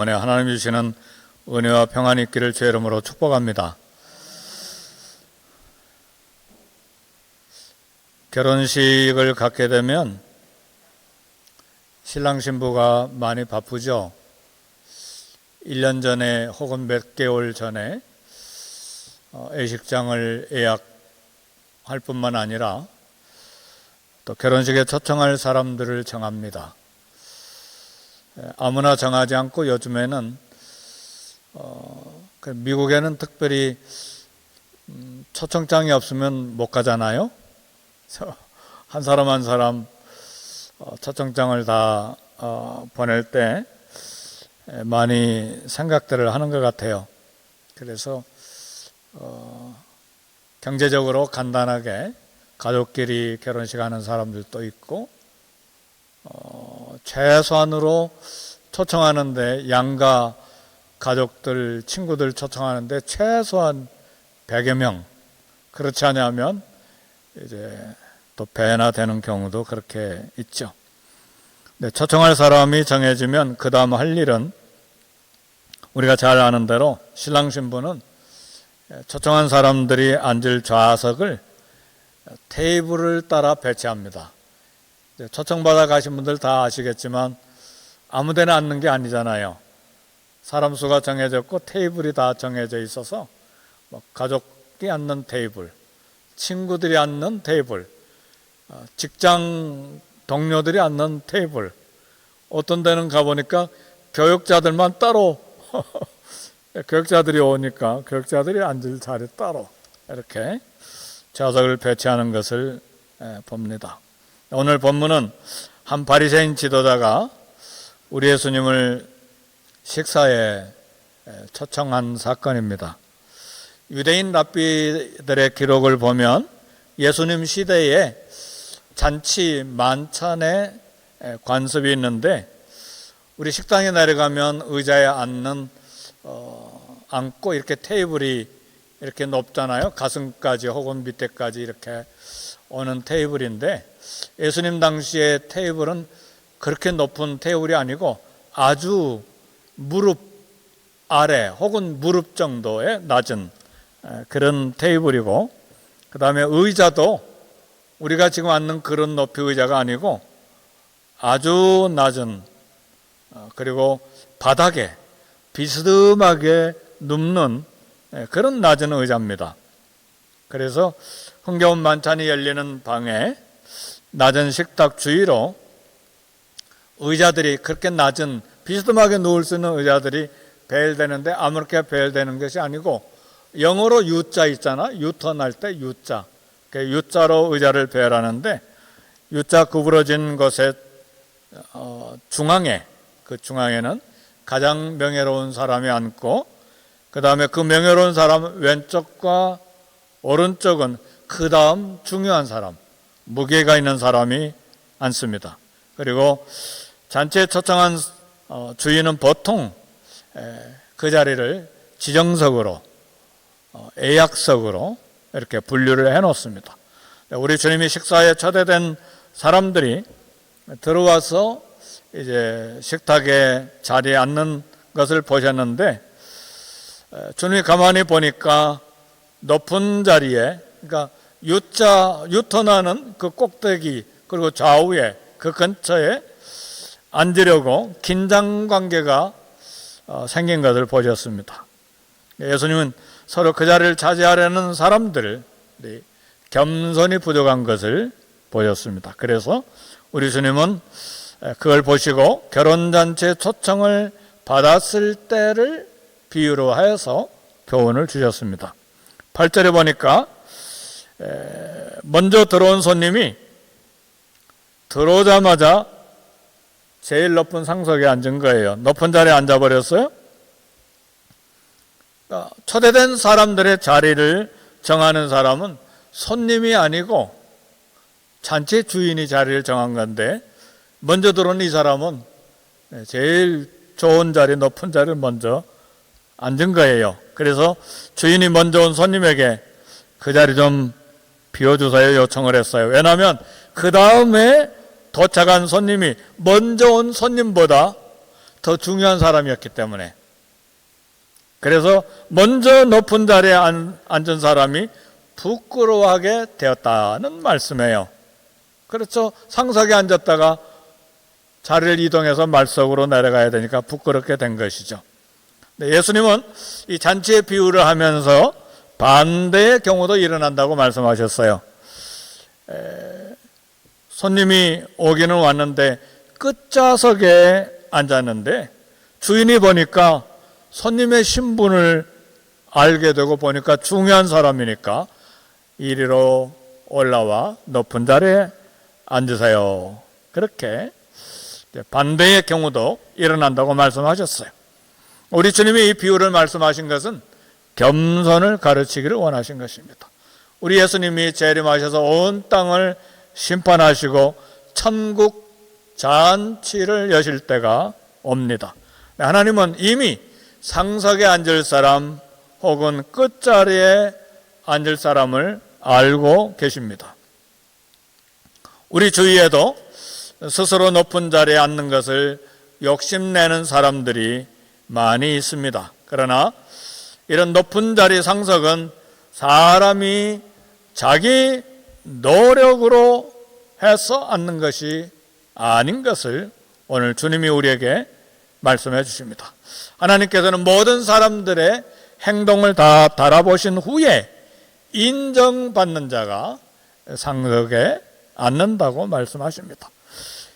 이번에 하나님 주시는 은혜와 평안이 있기를 주의 이름으로 축복합니다. 결혼식을 갖게 되면 신랑 신부가 많이 바쁘죠. 1년 전에 혹은 몇 개월 전에 예식장을 예약할 뿐만 아니라 또 결혼식에 초청할 사람들을 정합니다. 아무나 정하지 않고 요즘에는 미국에는 특별히 초청장이 없으면 못 가잖아요. 한 사람 한 사람 초청장을 다 보낼 때 많이 생각들을 하는 것 같아요. 그래서 경제적으로 간단하게 가족끼리 결혼식 하는 사람들도 있고 최소한으로 초청하는데 양가 가족들, 친구들 초청하는데 최소한 100여 명, 그렇지 않으면 이제 또 배나 되는 경우도 그렇게 있죠. 근데 초청할 사람이 정해지면 그 다음 할 일은 우리가 잘 아는 대로 신랑 신부는 초청한 사람들이 앉을 좌석을 테이블을 따라 배치합니다. 초청받아 가신 분들 다 아시겠지만 아무 데나 앉는 게 아니잖아요. 사람 수가 정해졌고 테이블이 다 정해져 있어서 가족이 앉는 테이블, 친구들이 앉는 테이블, 직장 동료들이 앉는 테이블, 어떤 데는 가보니까 교육자들만 따로 교육자들이 오니까 교육자들이 앉을 자리 따로 이렇게 좌석을 배치하는 것을 봅니다. 오늘 본문은 한 바리새인 지도자가 우리 예수님을 식사에 초청한 사건입니다. 유대인 랍비들의 기록을 보면 예수님 시대에 잔치 만찬의 관습이 있는데 우리 식당에 내려가면 의자에 앉고 이렇게 테이블이 이렇게 높잖아요. 가슴까지 혹은 밑에까지 이렇게 오는 테이블인데 예수님 당시의 테이블은 그렇게 높은 테이블이 아니고 아주 무릎 아래 혹은 무릎 정도의 낮은 그런 테이블이고, 그 다음에 의자도 우리가 지금 앉는 그런 높이 의자가 아니고 아주 낮은, 그리고 바닥에 비스듬하게 눕는 그런 낮은 의자입니다. 그래서 흥겨운 만찬이 열리는 방에 낮은 식탁 주위로 의자들이 그렇게 낮은 비스듬하게 누울 수 있는 의자들이 배열되는데 아무렇게 배열되는 것이 아니고 영어로 U자 있잖아. 유턴할 때 U자. U자로 의자를 배열하는데 U자 구부러진 곳의 중앙에, 그 중앙에는 가장 명예로운 사람이 앉고 그 다음에 그 명예로운 사람 왼쪽과 오른쪽은 그 다음 중요한 사람, 무게가 있는 사람이 앉습니다. 그리고 잔치에 초청한 주인은 보통 그 자리를 지정석으로 예약석으로 이렇게 분류를 해놓습니다. 우리 주님이 식사에 초대된 사람들이 들어와서 이제 식탁에 자리에 앉는 것을 보셨는데 주님이 가만히 보니까 높은 자리에, 그러니까 유턴하는 그 꼭대기 그리고 좌우에 그 근처에 앉으려고 긴장 관계가 생긴 것을 보셨습니다. 예수님은 서로 그 자리를 차지하려는 사람들이 겸손이 부족한 것을 보셨습니다. 그래서 우리 주님은 그걸 보시고 결혼잔치에 초청을 받았을 때를 비유로 하여서 교훈을 주셨습니다. 8절에 보니까 먼저 들어온 손님이 들어오자마자 제일 높은 상석에 앉은 거예요. 높은 자리에 앉아버렸어요. 초대된 사람들의 자리를 정하는 사람은 손님이 아니고 잔치 주인이 자리를 정한 건데 먼저 들어온 이 사람은 제일 좋은 자리, 높은 자리를 먼저 앉은 거예요. 그래서 주인이 먼저 온 손님에게 그 자리 좀 비워주세요 요청을 했어요. 왜냐하면 그 다음에 도착한 손님이 먼저 온 손님보다 더 중요한 사람이었기 때문에. 그래서 먼저 높은 자리에 앉은 사람이 부끄러워하게 되었다는 말씀이에요. 그렇죠. 상석에 앉았다가 자리를 이동해서 말석으로 내려가야 되니까 부끄럽게 된 것이죠. 예수님은 이 잔치의 비유를 하면서 반대의 경우도 일어난다고 말씀하셨어요. 손님이 오기는 왔는데 끝좌석에 앉았는데 주인이 보니까 손님의 신분을 알게 되고 보니까 중요한 사람이니까 이리로 올라와 높은 자리에 앉으세요. 그렇게 반대의 경우도 일어난다고 말씀하셨어요. 우리 주님이 이 비유를 말씀하신 것은 겸손을 가르치기를 원하신 것입니다. 우리 예수님이 재림하셔서 온 땅을 심판하시고 천국 잔치를 여실 때가 옵니다. 하나님은 이미 상석에 앉을 사람 혹은 끝자리에 앉을 사람을 알고 계십니다. 우리 주위에도 스스로 높은 자리에 앉는 것을 욕심내는 사람들이 많이 있습니다. 그러나 이런 높은 자리 상석은 사람이 자기 노력으로 해서 앉는 것이 아닌 것을 오늘 주님이 우리에게 말씀해 주십니다. 하나님께서는 모든 사람들의 행동을 다 달아보신 후에 인정받는 자가 상석에 앉는다고 말씀하십니다.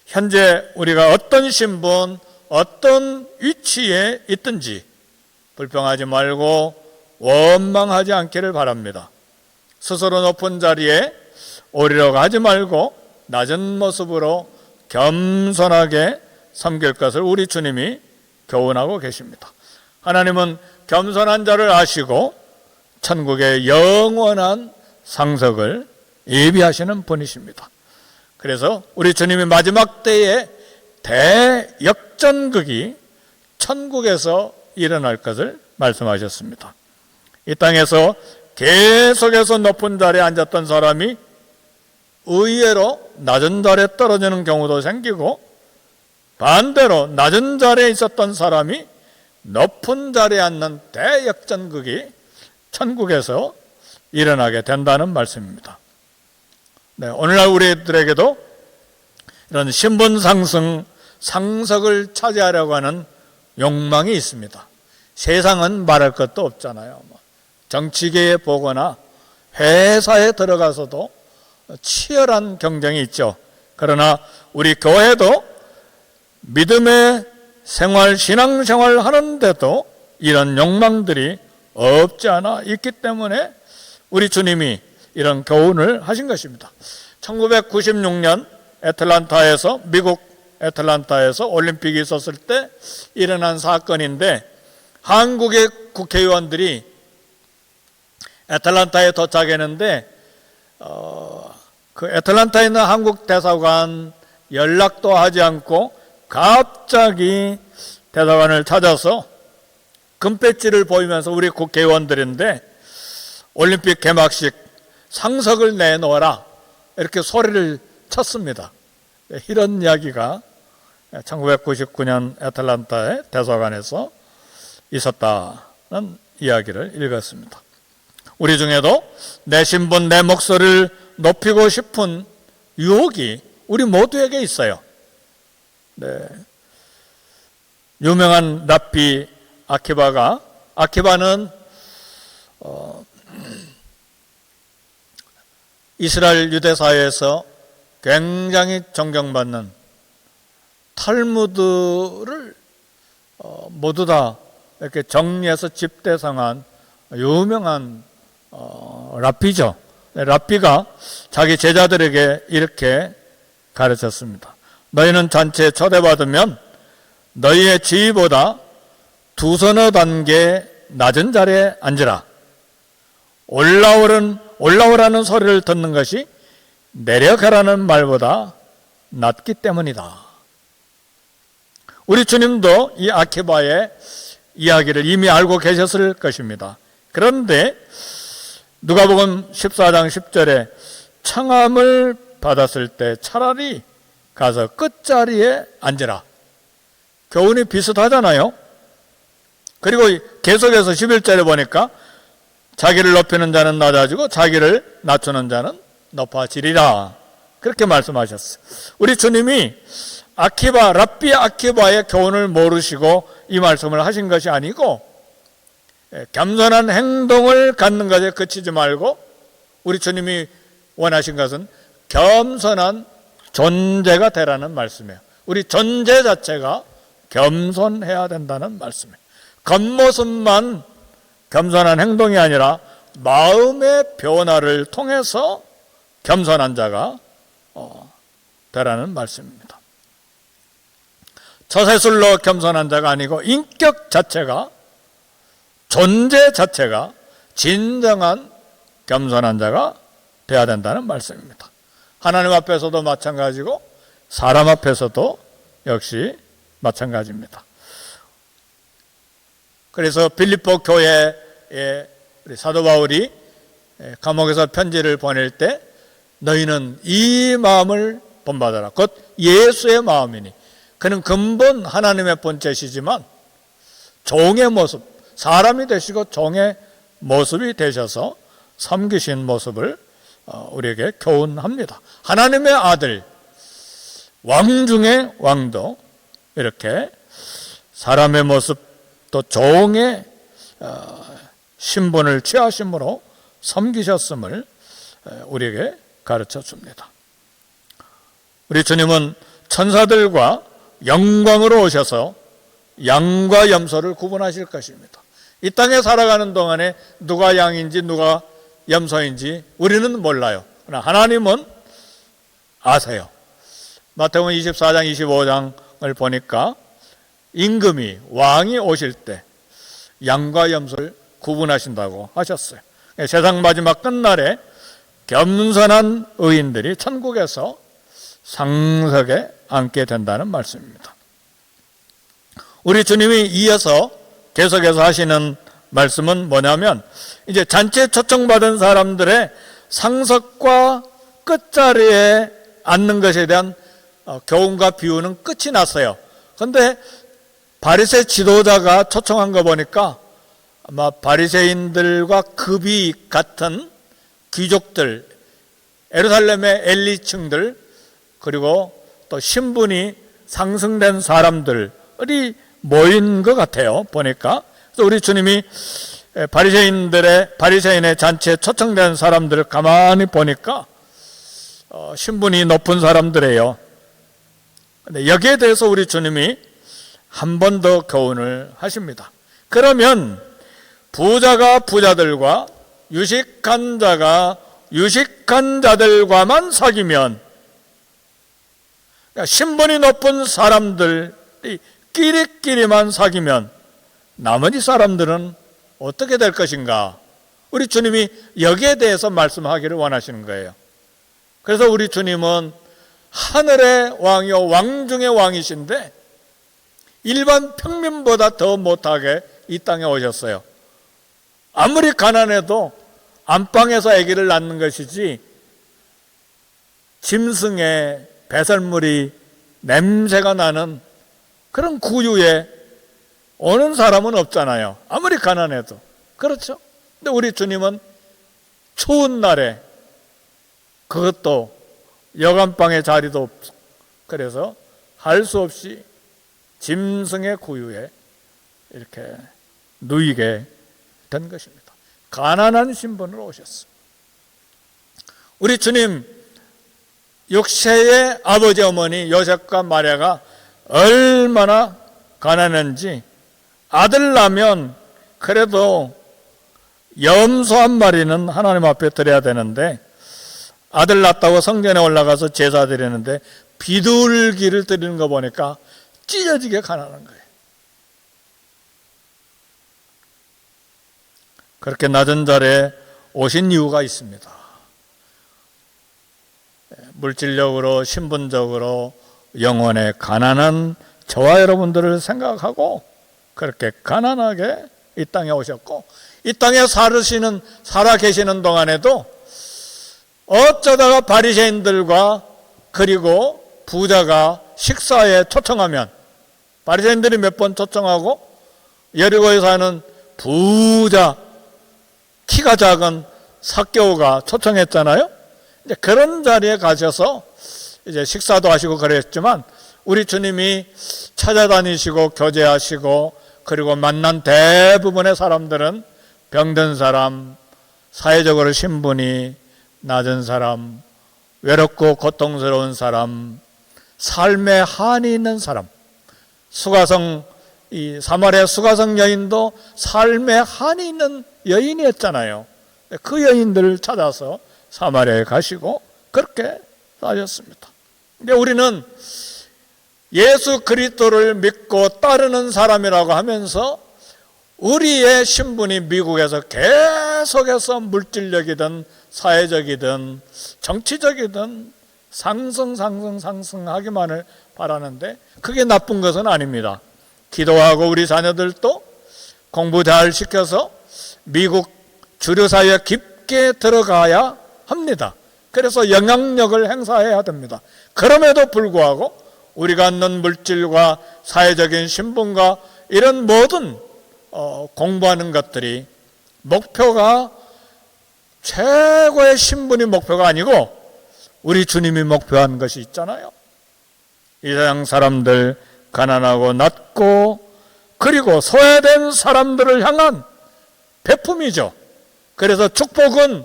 현재 우리가 어떤 신분, 어떤 위치에 있든지 불평하지 말고 원망하지 않기를 바랍니다. 스스로 높은 자리에 오르려고 하지 말고 낮은 모습으로 겸손하게 섬길 것을 우리 주님이 교훈하고 계십니다. 하나님은 겸손한 자를 아시고 천국의 영원한 상석을 예비하시는 분이십니다. 그래서 우리 주님이 마지막 때에 대역전극이 천국에서 일어날 것을 말씀하셨습니다. 이 땅에서 계속해서 높은 자리에 앉았던 사람이 의외로 낮은 자리에 떨어지는 경우도 생기고 반대로 낮은 자리에 있었던 사람이 높은 자리에 앉는 대역전극이 천국에서 일어나게 된다는 말씀입니다. 오늘날 우리들에게도 이런 신분 상승, 상석을 차지하려고 하는 욕망이 있습니다. 세상은 말할 것도 없잖아요. 정치계에 보거나 회사에 들어가서도 치열한 경쟁이 있죠. 그러나 우리 교회도 믿음의 생활, 신앙생활 하는데도 이런 욕망들이 없지 않아 있기 때문에 우리 주님이 이런 교훈을 하신 것입니다. 1996년 애틀란타에서, 미국 애틀란타에서 올림픽이 있었을 때 일어난 사건인데, 한국의 국회의원들이 애틀란타에 도착했는데 그 애틀란타에 있는 한국 대사관 연락도 하지 않고 갑자기 대사관을 찾아서 금배지를 보이면서 우리 국회의원들인데 올림픽 개막식 상석을 내놓아라 이렇게 소리를 쳤습니다. 이런 이야기가 1999년 애틀란타의 대사관에서 있었다는 이야기를 읽었습니다. 우리 중에도 내 신분, 내 목소리를 높이고 싶은 유혹이 우리 모두에게 있어요. 유명한 랍비 아키바는 이스라엘 유대 사회에서 굉장히 존경받는 탈무드를 모두 다 이렇게 정리해서 집대성한 유명한 랍비죠. 랍비가 자기 제자들에게 이렇게 가르쳤습니다. 너희는 잔치에 초대받으면 너희의 지위보다 두서너 단계 낮은 자리에 앉으라. 올라오라는 소리를 듣는 것이 내려가라는 말보다 낫기 때문이다. 우리 주님도 이 아키바의 이야기를 이미 알고 계셨을 것입니다. 그런데 누가복음 14장 10절에 청함을 받았을 때 차라리 가서 끝자리에 앉으라. 교훈이 비슷하잖아요. 그리고 계속해서 11절에 보니까 자기를 높이는 자는 낮아지고 자기를 낮추는 자는 높아지리라, 그렇게 말씀하셨어요. 우리 주님이 랍비 아키바의 교훈을 모르시고 이 말씀을 하신 것이 아니고, 겸손한 행동을 갖는 것에 그치지 말고 우리 주님이 원하신 것은 겸손한 존재가 되라는 말씀이에요. 우리 존재 자체가 겸손해야 된다는 말씀이에요. 겉모습만 겸손한 행동이 아니라 마음의 변화를 통해서 겸손한 자가 되라는 말씀입니다. 처세술로 겸손한 자가 아니고 인격 자체가, 존재 자체가 진정한 겸손한 자가 되어야 된다는 말씀입니다. 하나님 앞에서도 마찬가지고 사람 앞에서도 역시 마찬가지입니다. 그래서 빌립보 교회에 우리 사도 바울이 감옥에서 편지를 보낼 때 너희는 이 마음을 본받아라. 곧 예수의 마음이니. 그는 근본 하나님의 본체시지만 종의 모습, 사람이 되시고 종의 모습이 되셔서 섬기신 모습을 우리에게 교훈합니다. 하나님의 아들, 왕 중의 왕도 이렇게 사람의 모습 또 종의 신분을 취하심으로 섬기셨음을 우리에게 가르쳐 줍니다. 우리 주님은 천사들과 영광으로 오셔서 양과 염소를 구분하실 것입니다. 이 땅에 살아가는 동안에 누가 양인지 누가 염소인지 우리는 몰라요. 그러나 하나님은 아세요. 마태복음 24장 25장을 보니까 임금이, 왕이 오실 때 양과 염소를 구분하신다고 하셨어요. 세상 마지막 끝날에 겸손한 의인들이 천국에서 상석에 앉게 된다는 말씀입니다. 우리 주님이 이어서 계속해서 하시는 말씀은 뭐냐면, 이제 잔치에 초청받은 사람들의 상석과 끝자리에 앉는 것에 대한 교훈과 비유는 끝이 났어요. 그런데 바리새 지도자가 초청한 거 보니까 아마 바리새인들과 급이 같은 귀족들, 예루살렘의 엘리층들, 그리고 또 신분이 상승된 사람들이 모인 것 같아요. 보니까. 그래서 우리 주님이 바리새인의 잔치에 초청된 사람들을 가만히 보니까 신분이 높은 사람들이에요. 근데 여기에 대해서 우리 주님이 한 번 더 교훈을 하십니다. 그러면 부자가 부자들과 유식한 자가 유식한 자들과만 사귀면, 그러니까 신분이 높은 사람들이 끼리끼리만 사귀면 나머지 사람들은 어떻게 될 것인가? 우리 주님이 여기에 대해서 말씀하기를 원하시는 거예요. 그래서 우리 주님은 하늘의 왕이요 왕 중의 왕이신데 일반 평민보다 더 못하게 이 땅에 오셨어요. 아무리 가난해도 안방에서 아기를 낳는 것이지 짐승의 배설물이 냄새가 나는 그런 구유에 오는 사람은 없잖아요. 아무리 가난해도. 그렇죠? 근데 우리 주님은 추운 날에, 그것도 여간방에 자리도 없고, 그래서 할 수 없이 짐승의 구유에 이렇게 누이게 된 것입니다. 가난한 신분으로 오셨어요. 우리 주님 육체의 아버지 어머니 요셉과 마리아가 얼마나 가난한지, 아들 낳으면 그래도 염소 한 마리는 하나님 앞에 드려야 되는데, 아들 낳았다고 성전에 올라가서 제사 드리는데 비둘기를 드리는 거 보니까 찢어지게 가난한 거예요. 그렇게 낮은 자리에 오신 이유가 있습니다. 물질적으로, 신분적으로, 영혼의 가난한 저와 여러분들을 생각하고 그렇게 가난하게 이 땅에 오셨고, 이 땅에 살아 계시는 동안에도 어쩌다가 바리새인들과 그리고 부자가 식사에 초청하면 바리새인들이 몇 번 초청하고 여리고에 사는 부자 키가 작은 삭개오가 초청했잖아요. 이제 그런 자리에 가셔서 이제 식사도 하시고 그랬지만 우리 주님이 찾아다니시고 교제하시고 그리고 만난 대부분의 사람들은 병든 사람, 사회적으로 신분이 낮은 사람, 외롭고 고통스러운 사람, 삶에 한이 있는 사람, 이 사마리아 수가성 여인도 삶에 한이 있는 여인이었잖아요. 그 여인들을 찾아서 사마리아에 가시고 그렇게 사셨습니다. 근데 우리는 예수 그리스도를 믿고 따르는 사람이라고 하면서 우리의 신분이 미국에서 계속해서 물질적이든 사회적이든 정치적이든 상승하기만을 바라는데 그게 나쁜 것은 아닙니다. 기도하고 우리 자녀들도 공부 잘 시켜서 미국 주류 사회에 깊게 들어가야 합니다. 그래서 영향력을 행사해야 됩니다. 그럼에도 불구하고 우리가 갖는 물질과 사회적인 신분과 이런 모든 공부하는 것들이 목표가 최고의 신분이 목표가 아니고 우리 주님이 목표한 것이 있잖아요. 이 세상 사람들 가난하고 낮고 그리고 소외된 사람들을 향한 베품이죠. 그래서 축복은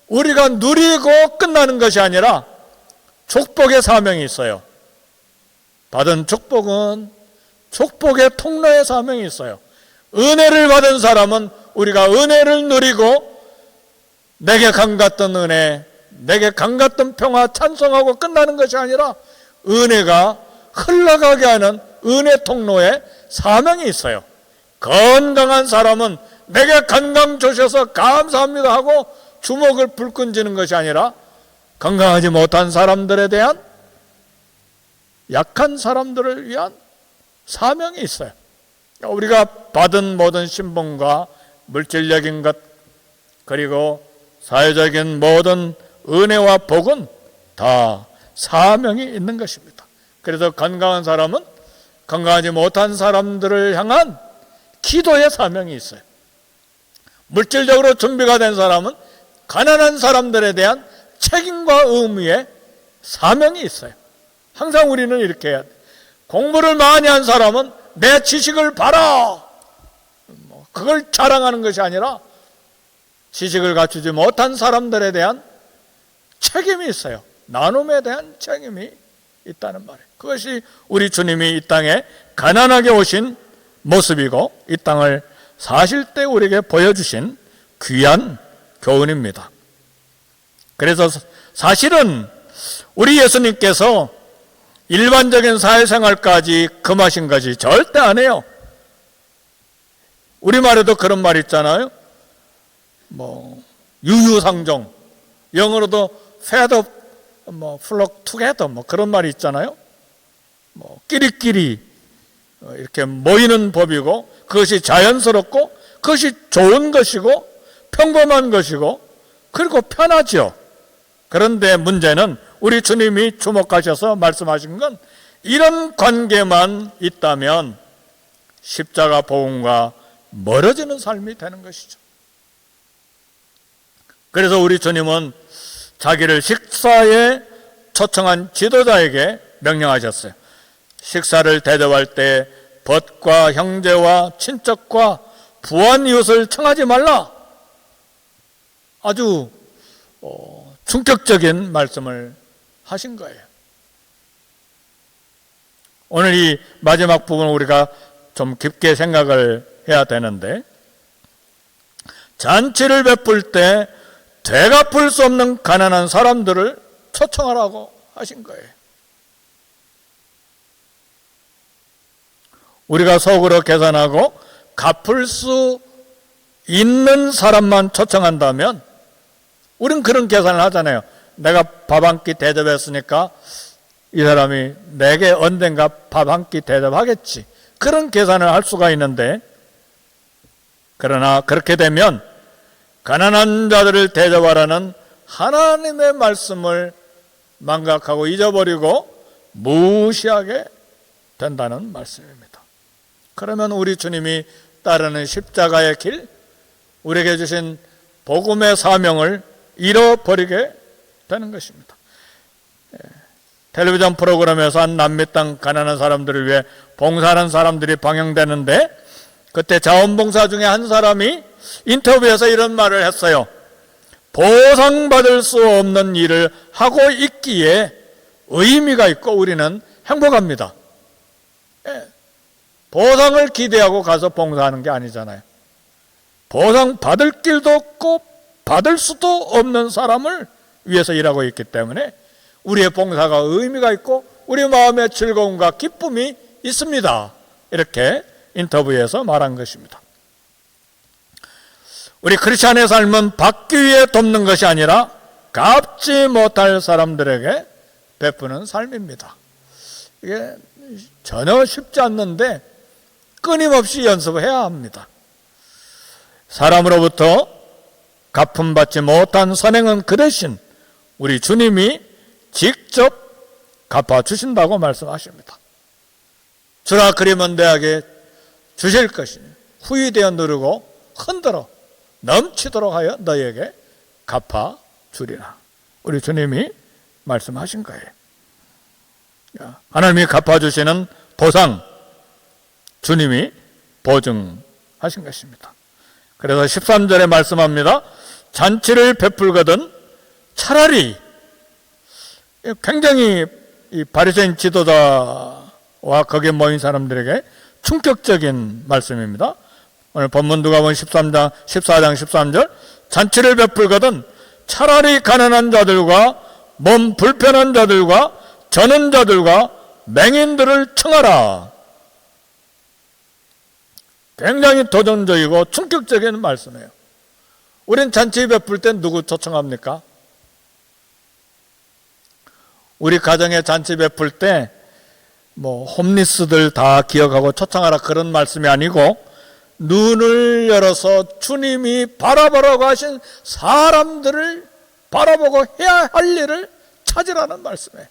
우리가 누리고 끝나는 것이 아니라 축복의 사명이 있어요. 받은 축복은 축복의 통로의 사명이 있어요. 은혜를 받은 사람은 우리가 은혜를 누리고 내게 강같던 은혜, 내게 강같던 평화 찬송하고 끝나는 것이 아니라 은혜가 흘러가게 하는 은혜 통로에 사명이 있어요. 건강한 사람은 내게 건강 주셔서 감사합니다 하고 주먹을 불끈 쥐는 것이 아니라 건강하지 못한 사람들에 대한 약한 사람들을 위한 사명이 있어요. 우리가 받은 모든 신분과 물질적인 것 그리고 사회적인 모든 은혜와 복은 다 사명이 있는 것입니다. 그래서 건강한 사람은 건강하지 못한 사람들을 향한 기도의 사명이 있어요. 물질적으로 준비가 된 사람은 가난한 사람들에 대한 책임과 의무의 사명이 있어요. 항상 우리는 이렇게 해야 돼. 공부를 많이 한 사람은 내 지식을 봐라, 그걸 자랑하는 것이 아니라 지식을 갖추지 못한 사람들에 대한 책임이 있어요. 나눔에 대한 책임이 있다는 말이에요. 그것이 우리 주님이 이 땅에 가난하게 오신 모습이고 이 땅을 사실 때 우리에게 보여주신 귀한 교훈입니다. 그래서 사실은 우리 예수님께서 일반적인 사회생활까지 금하신 것이 절대 아니에요. 우리말에도 그런 말 있잖아요. 유유상종, 영어로도 fed up, flock together, 그런 말이 있잖아요. 끼리끼리 이렇게 모이는 법이고 그것이 자연스럽고 그것이 좋은 것이고 평범한 것이고 그리고 편하죠. 그런데 문제는 우리 주님이 주목하셔서 말씀하신 건 이런 관계만 있다면 십자가 복음과 멀어지는 삶이 되는 것이죠. 그래서 우리 주님은 자기를 식사에 초청한 지도자에게 명령하셨어요. 식사를 대접할 때 벗과 형제와 친척과 부한 이웃을 청하지 말라. 아주 충격적인 말씀을 하신 거예요. 오늘 이 마지막 부분을 우리가 좀 깊게 생각을 해야 되는데, 잔치를 베풀 때 되갚을 수 없는 가난한 사람들을 초청하라고 하신 거예요. 우리가 속으로 계산하고 갚을 수 있는 사람만 초청한다면 우린 그런 계산을 하잖아요. 내가 밥 한 끼 대접했으니까 이 사람이 내게 언젠가 밥 한 끼 대접하겠지. 그런 계산을 할 수가 있는데, 그러나 그렇게 되면 가난한 자들을 대접하라는 하나님의 말씀을 망각하고 잊어버리고 무시하게 된다는 말씀입니다. 그러면 우리 주님이 따르는 십자가의 길, 우리에게 주신 복음의 사명을 잃어버리게 되는 것입니다. 텔레비전 프로그램에서 한 남미 땅 가난한 사람들을 위해 봉사하는 사람들이 방영되는데, 그때 자원봉사 중에 한 사람이 인터뷰에서 이런 말을 했어요. 보상받을 수 없는 일을 하고 있기에 의미가 있고 우리는 행복합니다. 보상을 기대하고 가서 봉사하는 게 아니잖아요. 보상 받을 길도 없고 받을 수도 없는 사람을 위해서 일하고 있기 때문에 우리의 봉사가 의미가 있고 우리 마음에 즐거움과 기쁨이 있습니다. 이렇게 인터뷰에서 말한 것입니다. 우리 크리스찬의 삶은 받기 위해 돕는 것이 아니라 갚지 못할 사람들에게 베푸는 삶입니다. 이게 전혀 쉽지 않는데 끊임없이 연습해야 합니다. 사람으로부터 갚음받지 못한 선행은 그 대신 우리 주님이 직접 갚아주신다고 말씀하십니다. 주라 그리면 내게 주실 것이니 후히되어 누르고 흔들어 넘치도록 하여 너에게 갚아주리라. 우리 주님이 말씀하신 거예요. 하나님이 갚아주시는 보상, 주님이 보증하신 것입니다. 그래서 13절에 말씀합니다. 잔치를 베풀거든 차라리, 굉장히 이 바리새인 지도자와 거기에 모인 사람들에게 충격적인 말씀입니다. 오늘 본문 누가복음 14장 13절, 잔치를 베풀거든 차라리 가난한 자들과 몸 불편한 자들과 저는 자들과 맹인들을 청하라. 굉장히 도전적이고 충격적인 말씀이에요. 우린 잔치 베풀 때 누구 초청합니까? 우리 가정에 잔치 베풀 때 홈리스들 다 기억하고 초청하라 그런 말씀이 아니고 눈을 열어서 주님이 바라보라고 하신 사람들을 바라보고 해야 할 일을 찾으라는 말씀이에요.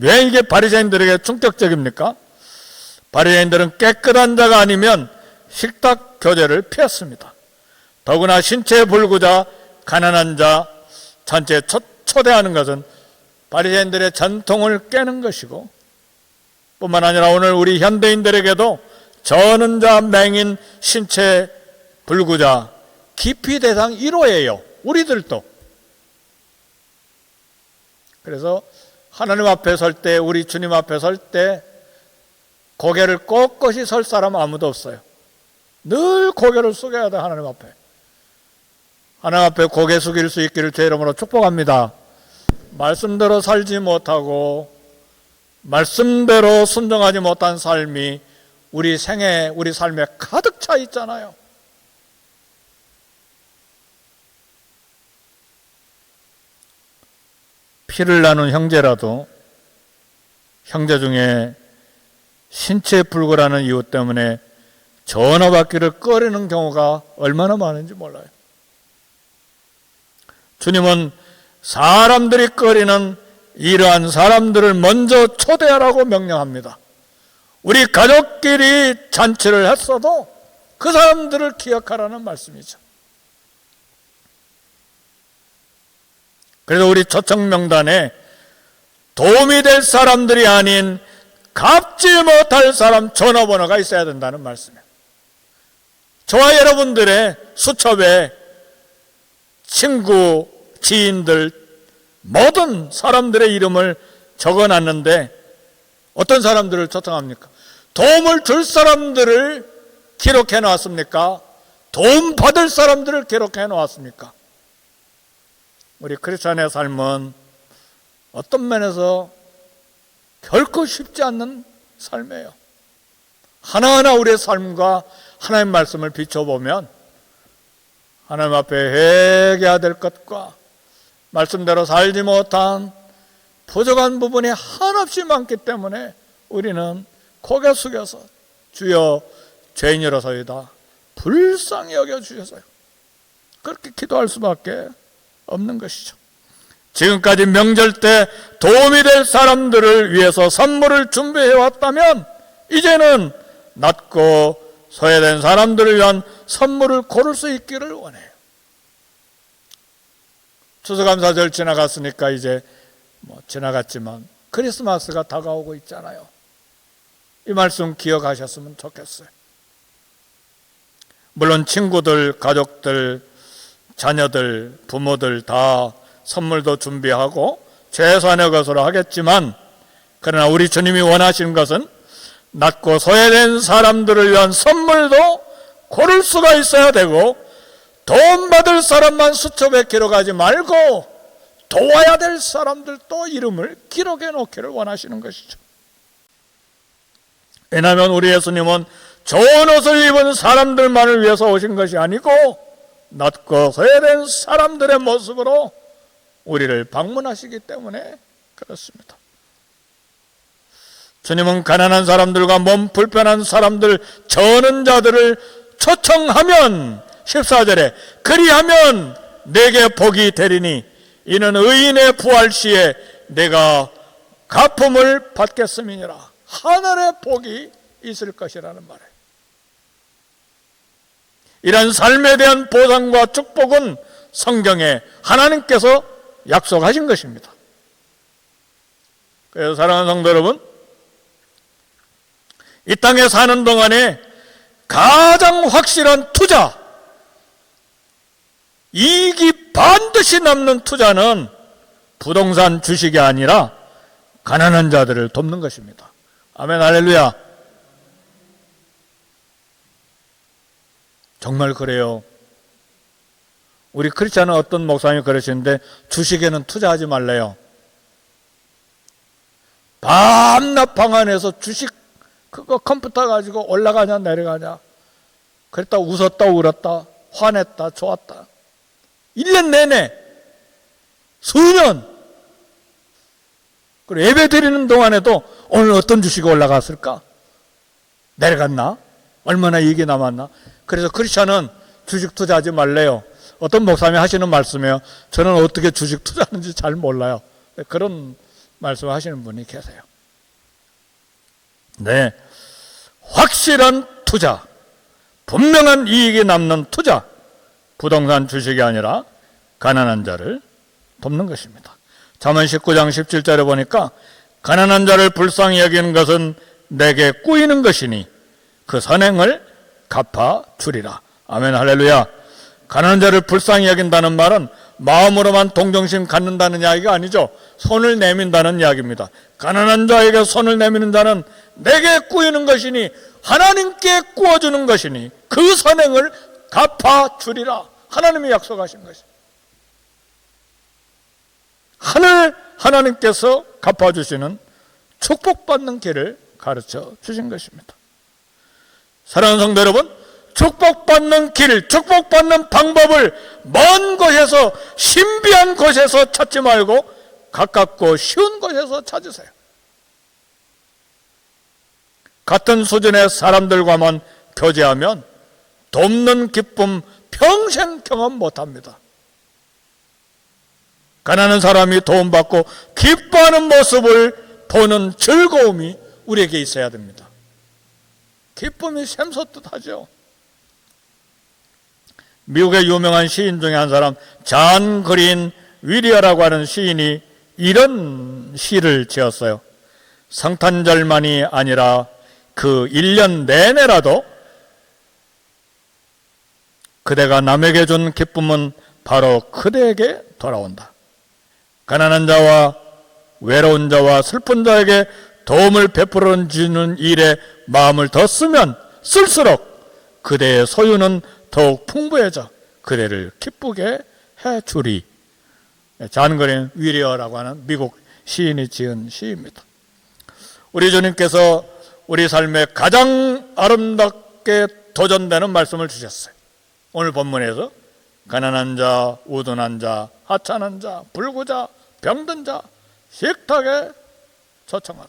왜 이게 바리새인들에게 충격적입니까? 바리새인들은 깨끗한 자가 아니면 식탁 교제를 피했습니다. 더구나 신체 불구자, 가난한 자 잔치에 초대하는 것은 바리새인들의 전통을 깨는 것이고, 뿐만 아니라 오늘 우리 현대인들에게도 저는 자, 맹인, 신체 불구자 기피 대상 1호예요. 우리들도. 그래서 하나님 앞에 설 때, 우리 주님 앞에 설 때 고개를 꼿꼿이 설 사람 아무도 없어요. 늘 고개를 숙여야 돼. 하나님 앞에. 하나님 앞에 고개 숙일 수 있기를 주의 이름으로 축복합니다. 말씀대로 살지 못하고 말씀대로 순종하지 못한 삶이 우리 생에, 우리 삶에 가득 차 있잖아요. 피를 나눈 형제라도 형제 중에 신체 불구라는 이유 때문에 전화받기를 꺼리는 경우가 얼마나 많은지 몰라요. 주님은 사람들이 꺼리는 이러한 사람들을 먼저 초대하라고 명령합니다. 우리 가족끼리 잔치를 했어도 그 사람들을 기억하라는 말씀이죠. 그래서 우리 초청 명단에 도움이 될 사람들이 아닌 갚지 못할 사람 전화번호가 있어야 된다는 말씀이에요. 저와 여러분들의 수첩에 친구, 지인들, 모든 사람들의 이름을 적어놨는데 어떤 사람들을 초청합니까? 도움을 줄 사람들을 기록해 놓았습니까? 도움 받을 사람들을 기록해 놓았습니까? 우리 크리스찬의 삶은 어떤 면에서 결코 쉽지 않는 삶이에요. 하나하나 우리의 삶과 하나님의 말씀을 비춰보면 하나님 앞에 회개해야 될 것과 말씀대로 살지 못한 부족한 부분이 한없이 많기 때문에 우리는 고개 숙여서 주여 죄인이라서이다 불쌍히 여겨주셔서요, 그렇게 기도할 수밖에 없는 것이죠. 지금까지 명절 때 도움이 될 사람들을 위해서 선물을 준비해 왔다면 이제는 낮고 소외된 사람들을 위한 선물을 고를 수 있기를 원해요. 추수감사절 지나갔으니까 이제 지나갔지만 크리스마스가 다가오고 있잖아요. 이 말씀 기억하셨으면 좋겠어요. 물론 친구들, 가족들, 자녀들, 부모들 다 선물도 준비하고 최소한의 것으로 하겠지만, 그러나 우리 주님이 원하시는 것은 낮고 소외된 사람들을 위한 선물도 고를 수가 있어야 되고, 도움받을 사람만 수첩에 기록하지 말고 도와야 될 사람들도 이름을 기록해 놓기를 원하시는 것이죠. 왜냐하면 우리 예수님은 좋은 옷을 입은 사람들만을 위해서 오신 것이 아니고 낮고 소외된 사람들의 모습으로 우리를 방문하시기 때문에 그렇습니다. 주님은 가난한 사람들과 몸 불편한 사람들, 저는 자들을 초청하면 14절에 그리하면 내게 복이 되리니 이는 의인의 부활 시에 내가 갚음을 받겠음이니라. 하늘의 복이 있을 것이라는 말이에요. 이런 삶에 대한 보상과 축복은 성경에 하나님께서 약속하신 것입니다. 그래서 사랑하는 성도 여러분, 이 땅에 사는 동안에 가장 확실한 투자, 이익이 반드시 남는 투자는 부동산 주식이 아니라 가난한 자들을 돕는 것입니다. 아멘, 할렐루야. 정말 그래요. 우리 크리스찬은 어떤 목사님이 그러시는데 주식에는 투자하지 말래요. 밤낮 방안에서 주식 그거 컴퓨터 가지고 올라가냐 내려가냐, 그랬다 웃었다 울었다 화냈다 좋았다 1년 내내 수년, 그리고 예배 드리는 동안에도 오늘 어떤 주식이 올라갔을까, 내려갔나, 얼마나 이익이 남았나. 그래서 크리스찬은 주식 투자하지 말래요. 어떤 목사님이 하시는 말씀이에요. 저는 어떻게 주식 투자하는지 잘 몰라요. 그런 말씀을 하시는 분이 계세요. 네, 확실한 투자, 분명한 이익이 남는 투자, 부동산 주식이 아니라 가난한 자를 돕는 것입니다. 잠언 19장 17절에 보니까 가난한 자를 불쌍히 여기는 것은 내게 꾸이는 것이니 그 선행을 갚아주리라. 아멘, 할렐루야. 가난한 자를 불쌍히 여긴다는 말은 마음으로만 동정심 갖는다는 이야기가 아니죠. 손을 내민다는 이야기입니다. 가난한 자에게 손을 내미는 자는 내게 꾸이는 것이니, 하나님께 꾸어주는 것이니 그 선행을 갚아주리라. 하나님이 약속하신 것입니다. 하나님께서 갚아주시는 축복받는 길을 가르쳐 주신 것입니다. 사랑하는 성도 여러분, 축복받는 길, 축복받는 방법을 먼 곳에서, 신비한 곳에서 찾지 말고 가깝고 쉬운 곳에서 찾으세요. 같은 수준의 사람들과만 교제하면 돕는 기쁨 평생 경험 못합니다. 가난한 사람이 도움받고 기뻐하는 모습을 보는 즐거움이 우리에게 있어야 됩니다. 기쁨이 샘솟듯하죠. 미국의 유명한 시인 중에 한 사람, 잔 그린 위리어라고 하는 시인이 이런 시를 지었어요. 성탄절만이 아니라 그 1년 내내라도 그대가 남에게 준 기쁨은 바로 그대에게 돌아온다. 가난한 자와 외로운 자와 슬픈 자에게 도움을 베풀어 주는 일에 마음을 더 쓰면 쓸수록 그대의 소유는 더욱 풍부해져 그대를 기쁘게 해주리. 잔 그린 위리어라고 하는 미국 시인이 지은 시입니다. 우리 주님께서 우리 삶에 가장 아름답게 도전되는 말씀을 주셨어요. 오늘 본문에서 가난한 자, 우둔한 자, 하찮은 자, 불구자, 병든 자 식탁에 초청하라.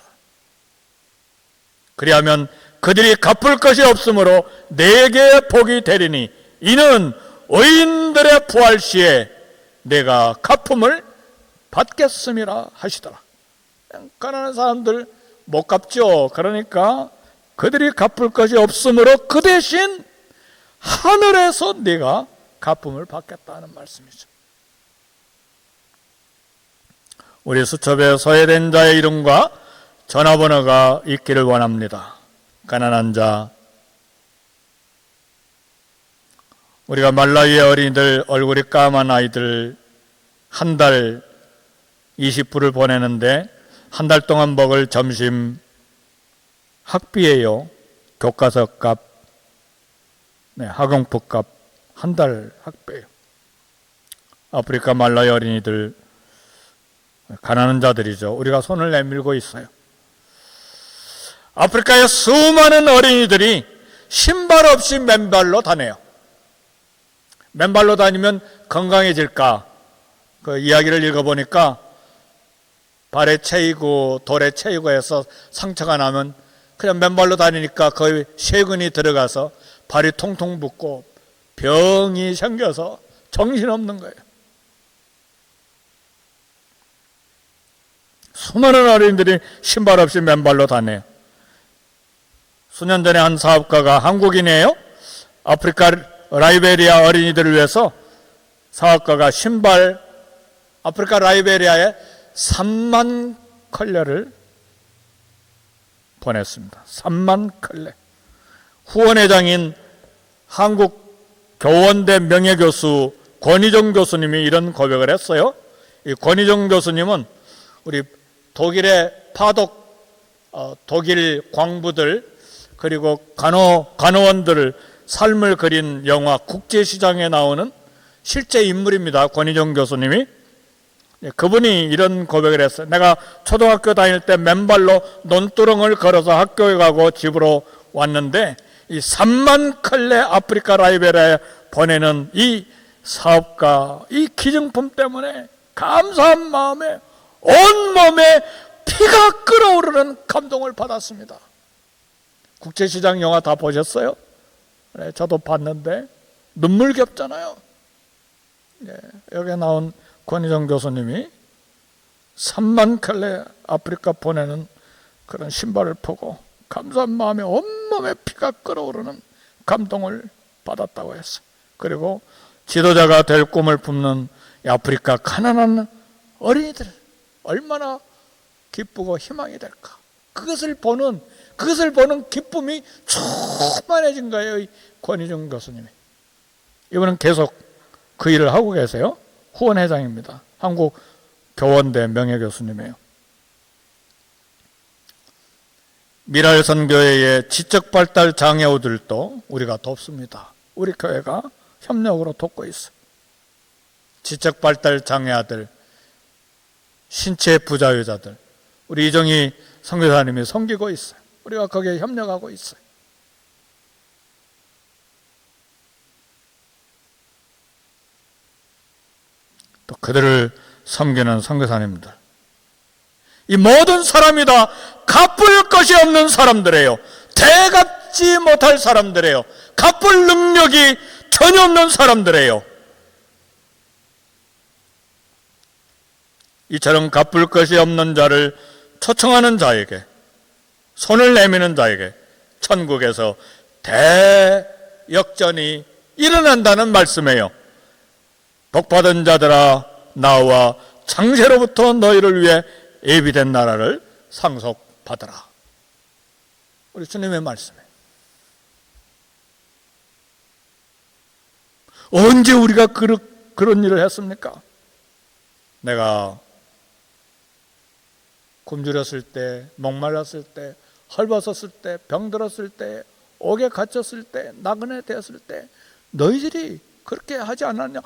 그리하면 그들이 갚을 것이 없으므로 내게 복이 되리니 이는 의인들의 부활 시에 내가 갚음을 받겠음이라 하시더라. 가난한 사람들 못 갚죠. 그러니까 그들이 갚을 것이 없으므로 그 대신 하늘에서 네가 갚음을 받겠다는 말씀이죠. 우리 수첩에 소외된 자의 이름과 전화번호가 있기를 원합니다. 가난한 자, 우리가 말라위의 어린이들, 얼굴이 까만 아이들 한 달 20불을 보내는데 한 달 동안 먹을 점심 학비예요. 교과서 값, 학용품 값, 한 달 학비예요. 아프리카 말라위 어린이들 가난한 자들이죠. 우리가 손을 내밀고 있어요. 아프리카의 수많은 어린이들이 신발 없이 맨발로 다녀요. 맨발로 다니면 건강해질까? 그 이야기를 읽어보니까 발에 채이고 돌에 채이고 해서 상처가 나면 그냥 맨발로 다니니까 거의 세균이 들어가서 발이 통통 붓고 병이 생겨서 정신없는 거예요. 수많은 어린이들이 신발 없이 맨발로 다녀요. 수년 전에 한 사업가가 한국인이에요. 아프리카 라이베리아 어린이들을 위해서 사업가가 신발 아프리카 라이베리아에 3만 컬레를 보냈습니다. 3만 컬레. 후원회장인 한국교원대 명예교수 권희정 교수님이 이런 고백을 했어요. 이 권희정 교수님은 우리 독일의 파독 독일 광부들 그리고 간호원들을 삶을 그린 영화 국제시장에 나오는 실제 인물입니다. 권희정 교수님이. 그분이 이런 고백을 했어요. 내가 초등학교 다닐 때 맨발로 논두렁을 걸어서 학교에 가고 집으로 왔는데 이 3만 컬레 아프리카 라이베리아에 보내는 이 사업가, 이 기증품 때문에 감사한 마음에 온몸에 피가 끓어오르는 감동을 받았습니다. 국제시장 영화 다 보셨어요? 네, 저도 봤는데 눈물겹잖아요. 네, 여기에 나온 권희정 교수님이 3만 컬레 아프리카 보내는 그런 신발을 보고 감사한 마음에 온몸에 피가 끓어오르는 감동을 받았다고 했어요. 그리고 지도자가 될 꿈을 품는 아프리카 가난한 어린이들 얼마나 기쁘고 희망이 될까. 그것을 보는 기쁨이 충만해진 거예요. 이 권희정 교수님이. 이분은 계속 그 일을 하고 계세요. 후원회장입니다. 한국 교원대 명예교수님이에요. 미랄선교회의 지적발달 장애우들도 우리가 돕습니다. 우리 교회가 협력으로 돕고 있어요. 지적발달 장애아들, 신체 부자유자들, 우리 이정희 선교사님이 섬기고 있어요. 우리가 거기에 협력하고 있어요. 또 그들을 섬기는 선교사님들, 이 모든 사람이 다 갚을 것이 없는 사람들이에요. 대갚지 못할 사람들이에요. 갚을 능력이 전혀 없는 사람들이에요. 이처럼 갚을 것이 없는 자를 초청하는 자에게, 손을 내미는 자에게 천국에서 대역전이 일어난다는 말씀이에요. 복받은 자들아, 나와 창세로부터 너희를 위해 예비된 나라를 상속받으라. 우리 주님의 말씀이에요. 언제 우리가 그런 일을 했습니까? 내가 굶주렸을 때, 목말랐을 때, 헐벗었을 때, 병들었을 때, 옥에 갇혔을 때, 나그네 되었을 때 너희들이 그렇게 하지 않았냐?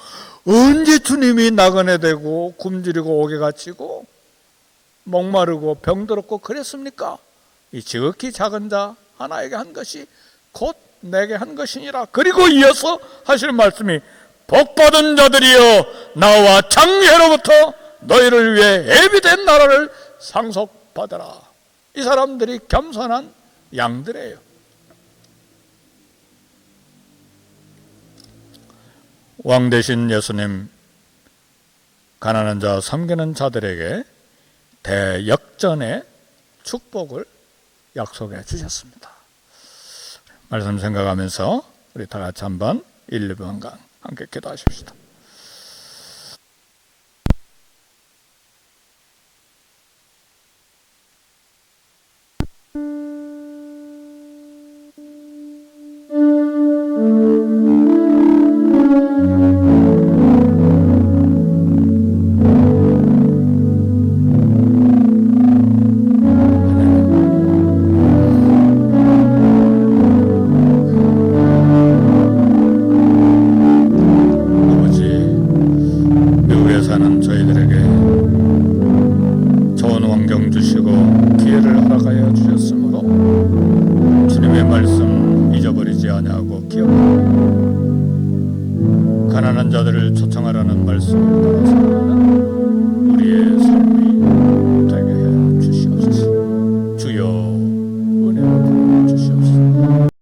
언제 주님이 나그네 되고 굶주리고 옥에 갇히고 목마르고 병들었고 그랬습니까? 이 지극히 작은 자 하나에게 한 것이 곧 내게 한 것이니라. 그리고 이어서 하시는 말씀이 복받은 자들이여, 나와 장래로부터 너희를 위해 예비된 나라를 상속받으라. 이 사람들이 겸손한 양들이에요. 왕 되신 예수님, 가난한 자 섬기는 자들에게 대역전의 축복을 약속해 주셨습니다. 말씀 생각하면서 우리 다 같이 한번 1, 2분간 함께 기도하십시다. 사는 저희들에게 좋은 환경 주시고 기회를 허락하여 주셨으므로 주님의 말씀 잊어버리지 아니하고 기억하고 가난한 자들을 초청하라는 말씀을 따라서 우리의 삶